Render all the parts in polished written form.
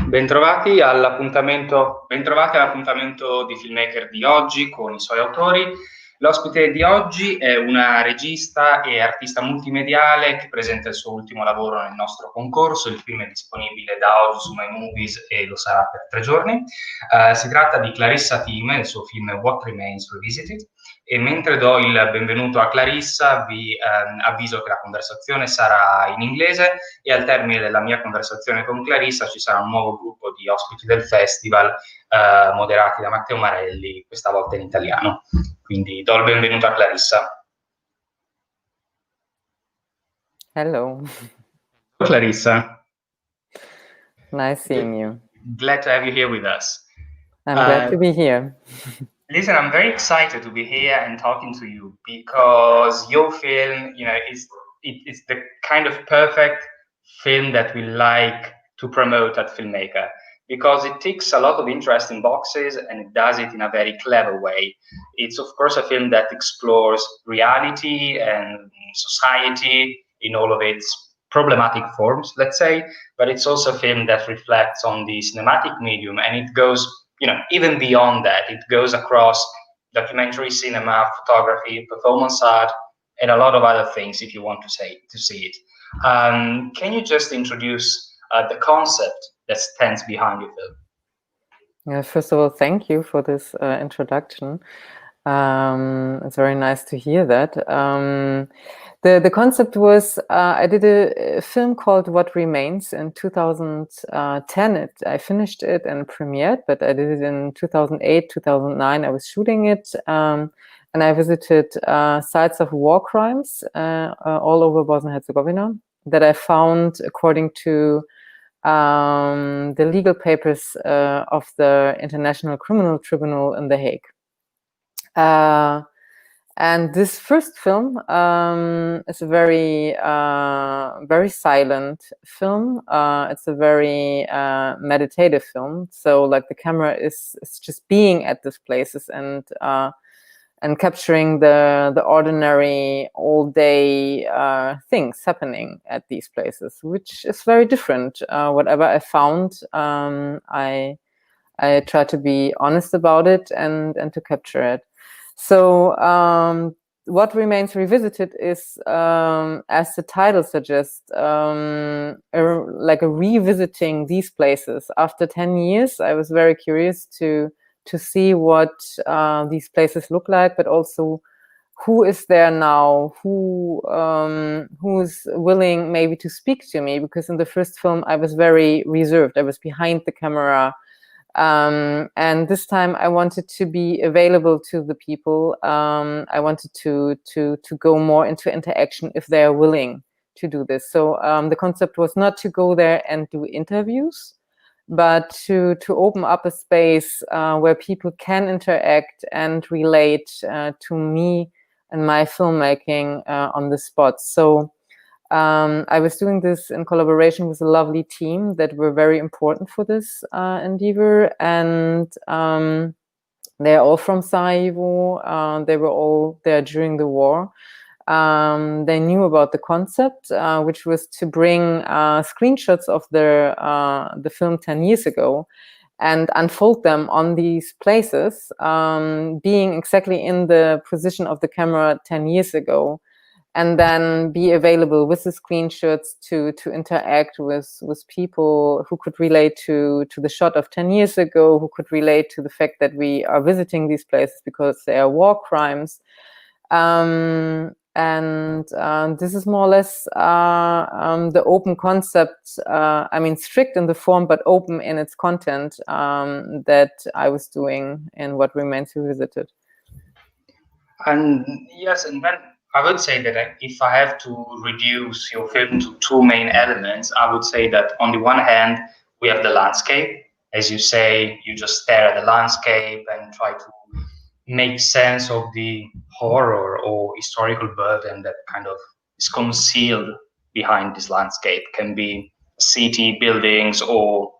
Bentrovati all'appuntamento di Filmmaker di oggi con i suoi autori. L'ospite di oggi è una regista e artista multimediale che presenta il suo ultimo lavoro nel nostro concorso. Il film è disponibile da oggi su MyMovies e lo sarà per 3 giorni. Si tratta di Clarissa Thieme, il suo film What Remains Revisited. E mentre do il benvenuto a Clarissa, vi avviso che la conversazione sarà in inglese e al termine della mia conversazione con Clarissa ci sarà un nuovo gruppo di ospiti del festival moderati da Matteo Marelli, questa volta in italiano. Quindi do il benvenuto a Clarissa. Hello. Clarissa. Nice seeing you. Glad to have you here with us. I'm glad to be here. Listen, I'm very excited to be here and talking to you because your film, it's the kind of perfect film that we like to promote at Filmmaker because it ticks a lot of interesting boxes and it does it in a very clever way. It's, of course, a film that explores reality and society in all of its problematic forms, let's say, but it's also a film that reflects on the cinematic medium, and it goes even beyond that. It goes across documentary cinema, photography, performance art, and a lot of other things if you want to see it. Can you just introduce the concept that stands behind your film? First of all, thank you for this introduction. It's very nice to hear that. The concept was, I did a film called What Remains in 2010. I finished it and premiered, but I did it in 2008, 2009. I was shooting it, and I visited sites of war crimes all over Bosnia and Herzegovina that I found according to the legal papers of the International Criminal Tribunal in The Hague. And this first film is a very silent film. It's a very meditative film. So like the camera is just being at these places and capturing the ordinary all day things happening at these places, which is very different. Whatever I found, I try to be honest about it and to capture it. So What Remains Revisited is, as the title suggests, like a revisiting these places. After 10 years, I was very curious to see what these places look like, but also who is there now, who's willing maybe to speak to me, because in the first film I was very reserved. I was behind the camera. And this time I wanted to be available to the people. I wanted to go more into interaction if they are willing to do this. So the concept was not to go there and do interviews, but to open up a space where people can interact and relate to me and my filmmaking on the spot. So I was doing this in collaboration with a lovely team that were very important for this endeavor, and they're all from Sarajevo. They were all there during the war. They knew about the concept, which was to bring screenshots of the film 10 years ago and unfold them on these places, being exactly in the position of the camera 10 years ago, and then be available with the screenshots to interact with people who could relate to the shot of 10 years ago, who could relate to the fact that we are visiting these places because they are war crimes. And this is more or less the open concept, I mean, strict in the form, but open in its content that I was doing in What Remains Revisited. And yes, and then I would say that if I have to reduce your film to 2 main elements, I would say that on the one hand, we have the landscape. As you say, you just stare at the landscape and try to make sense of the horror or historical burden that kind of is concealed behind this landscape. Can be city, buildings, or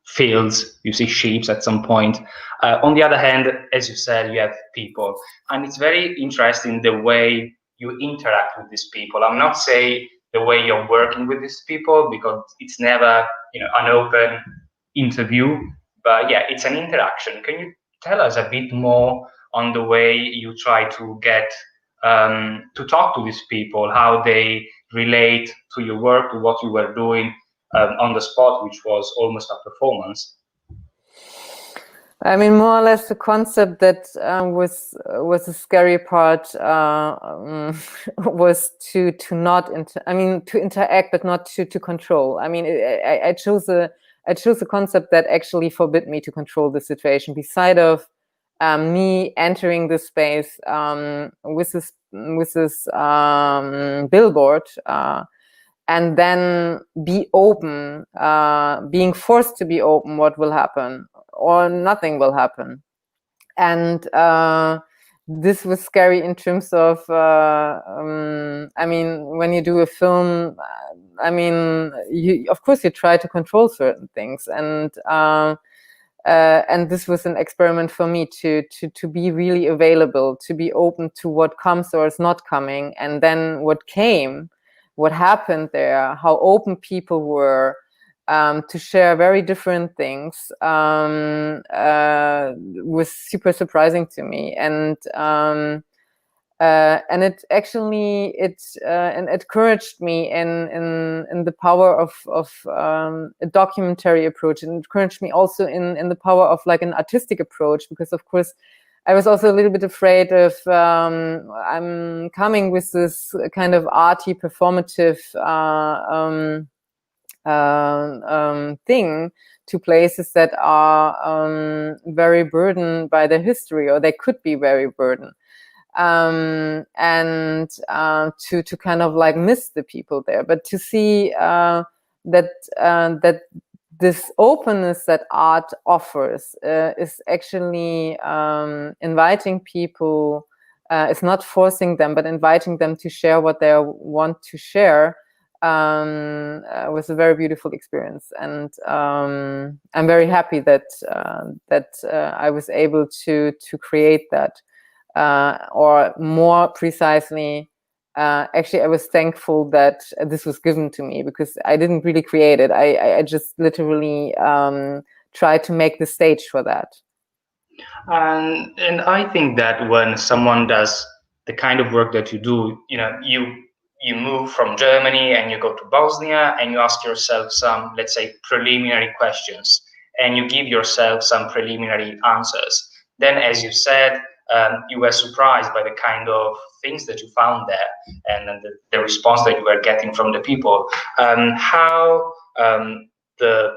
fields. You see sheep at some point. On the other hand, as you said, you have people, and it's very interesting the way you interact with these people. I'm not saying the way you're working with these people, because it's never an open interview, but yeah, it's an interaction. Can you tell us a bit more on the way you try to get to talk to these people, how they relate to your work, to what you were doing on the spot, which was almost a performance? I mean, more or less the concept that was the scary part was to not to interact, but not to control. I mean, I chose a concept that actually forbid me to control the situation. Beside of me entering the space with this billboard. And then be open, being forced to be open, what will happen, or nothing will happen. And this was scary in terms of, I mean, when you do a film, I mean, of course you try to control certain things, and this was an experiment for me to be really available, to be open to what comes or is not coming, and then what came. What happened there, how open people were to share very different things was super surprising to me. And it actually, it encouraged me in the power of a documentary approach, and encouraged me also in the power of like an artistic approach, because of course, I was also a little bit afraid of I'm coming with this kind of arty, performative thing to places that are very burdened by their history, or they could be very burdened, and to kind of like miss the people there, but to see that this openness that art offers is actually inviting people. It's not forcing them, but inviting them to share what they want to share. Was a very beautiful experience, and I'm very happy that I was able to create that, or more precisely. Actually, I was thankful that this was given to me, because I didn't really create it. I just literally tried to make the stage for that. And I think that when someone does the kind of work that you do, you move from Germany and you go to Bosnia and you ask yourself some, let's say, preliminary questions, and you give yourself some preliminary answers. Then, as you said, you were surprised by the kind of things that you found there, and the response that you were getting from the people. How the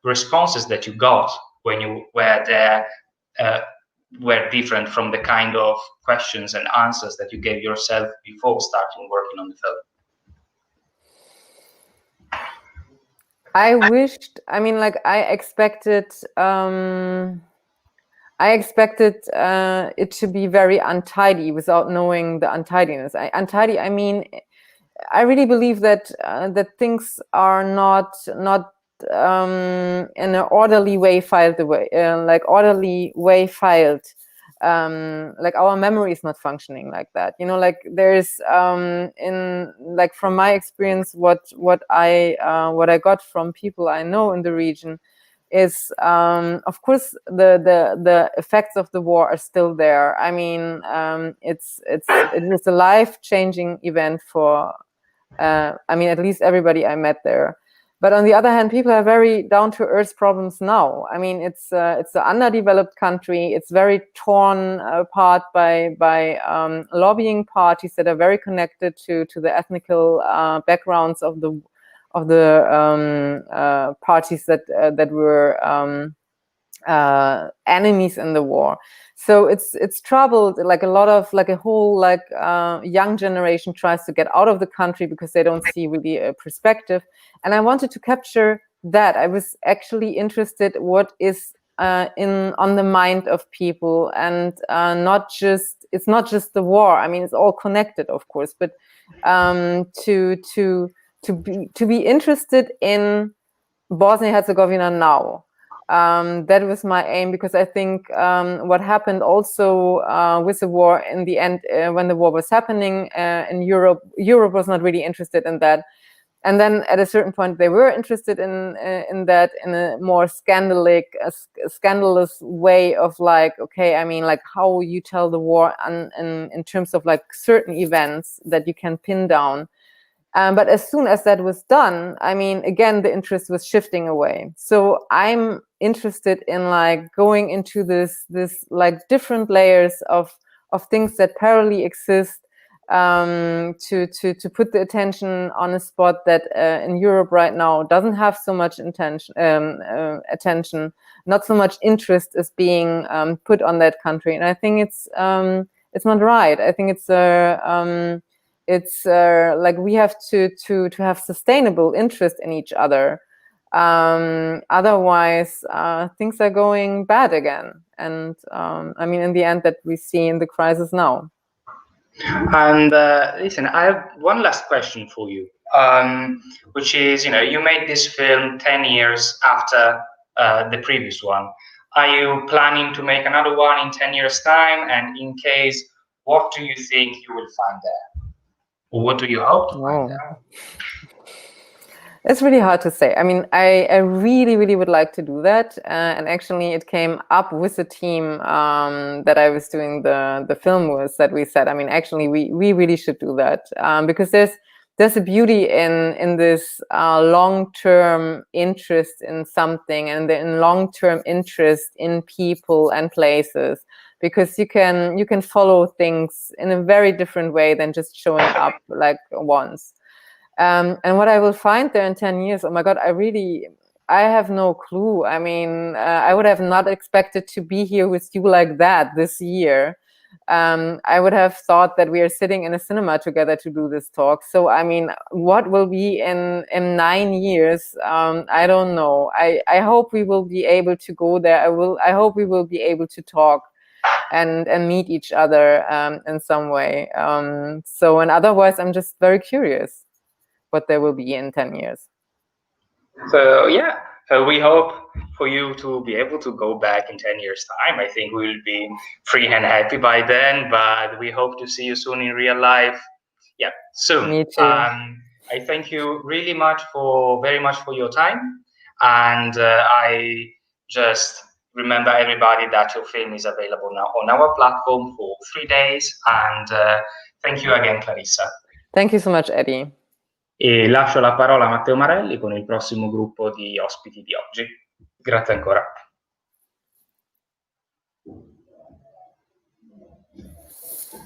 responses that you got when you were there were different from the kind of questions and answers that you gave yourself before starting working on the film? I wished, I mean, like I expected it to be very untidy without knowing the untidiness. Untidy, I mean, I really believe that that things are not in an orderly way filed away, like our memory is not functioning like that. Like there's in like from my experience, what I got from people I know in the region is of course the effects of the war are still there. I mean, it was a life-changing event for I mean, at least everybody I met there. But on the other hand, people have very down-to-earth problems now. I mean, it's an underdeveloped country. It's very torn apart by lobbying parties that are very connected to the ethnical backgrounds of the parties that were enemies in the war. So it's troubled. Like a whole young generation tries to get out of the country because they don't see really a perspective. And I wanted to capture that. I was actually interested what is on the mind of people, and it's not just the war. I mean, it's all connected, of course, but to be interested in Bosnia-Herzegovina now. That was my aim, because I think what happened also with the war in the end, when the war was happening in Europe was not really interested in that. And then at a certain point, they were interested in that in a more scandalous way of like, okay, I mean, like how you tell the war in terms of like certain events that you can pin down. But as soon as that was done, I mean, again, the interest was shifting away. So I'm interested in like going into this like different layers of things that parallelly exist, to put the attention on a spot that in Europe right now doesn't have so much attention, not so much interest is being put on that country, and I think it's not right. I think it's like we have to have sustainable interest in each other. Otherwise, things are going bad again, and I mean, in the end, that we see in the crisis now. And listen, I have one last question for you, which is, you made this film 10 years after the previous one. Are you planning to make another one in 10 years' time? And in case, what do you think you will find there? Or what do you hope to find there? It's really hard to say. I mean, I really, really would like to do that. And actually, it came up with the team that I was doing the film with, that we said, I mean, actually, we really should do that. Because there's a beauty in this long-term interest in something, and in long-term interest in people and places. Because you can follow things in a very different way than just showing up like once. And what I will find there in 10 years, oh my God, I have no clue. I mean, I would have not expected to be here with you like that this year. I would have thought that we are sitting in a cinema together to do this talk. So, I mean, what will be in 9 years? I don't know. I hope we will be able to go there. I hope we will be able to talk and meet each other in some way. So, and otherwise, I'm just very curious what there will be in 10 years. So yeah, so we hope for you to be able to go back in 10 years' time. I think we'll be free and happy by then, but we hope to see you soon in real life. Yeah, soon. Me too. I thank you very much for your time, and I just remember everybody that your film is available now on our platform for 3 days, and thank you again, Clarissa. Thank you so much, Eddie. E lascio la parola a Matteo Marelli con il prossimo gruppo di ospiti di oggi. Grazie ancora.